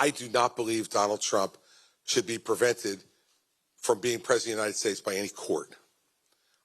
I do not believe Donald Trump should be prevented from being president of the United States by any court.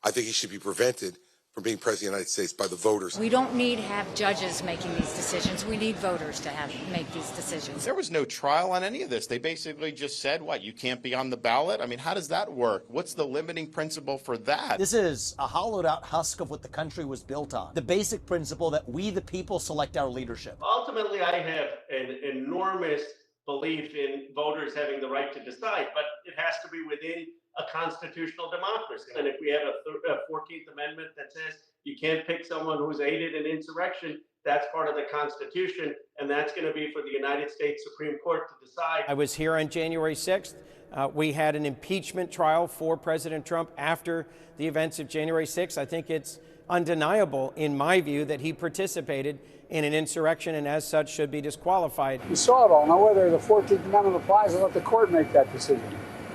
I think he should be prevented from being president of the United States by the voters. We don't need to have judges making these decisions. We need voters to make these decisions. There was no trial on any of this. They basically just said, what, you can't be on the ballot? I mean, how does that work? What's the limiting principle for that? This is a hollowed out husk of what the country was built on. The basic principle that we, the people, select our leadership. Ultimately, I have an enormous belief in voters having the right to decide, but it has to be within a constitutional democracy. And if we have a 14th Amendment that says you can't pick someone who's aided an insurrection, that's part of the Constitution, and that's going to be for the United States Supreme Court to decide. I was here on January 6th. We had an impeachment trial for President Trump after the events of January 6th. I think it's undeniable, in my view, that he participated in an insurrection and as such should be disqualified. You saw it all. Now, whether the 14th Amendment applies, I'll let the court make that decision.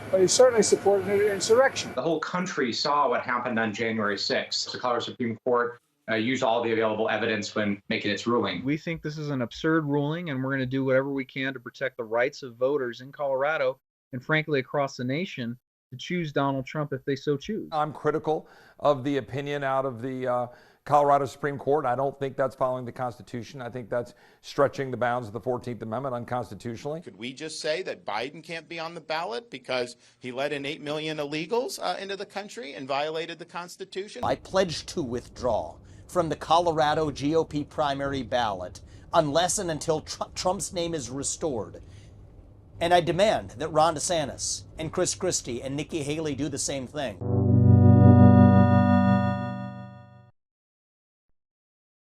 But he certainly supported an insurrection. The whole country saw what happened on January 6th. The Colorado Supreme Court used all the available evidence when making its ruling. We think this is an absurd ruling, and we're going to do whatever we can to protect the rights of voters in Colorado and, frankly, across the nation to choose Donald Trump if they so choose. I'm critical of the opinion out of the Colorado Supreme Court. I don't think that's following the Constitution. I think that's stretching the bounds of the 14th Amendment unconstitutionally. Could we just say that Biden can't be on the ballot because he let in 8 million illegals into the country and violated the Constitution? I pledge to withdraw from the Colorado GOP primary ballot unless and until Trump's name is restored. And I demand that Ron DeSantis and Chris Christie and Nikki Haley do the same thing.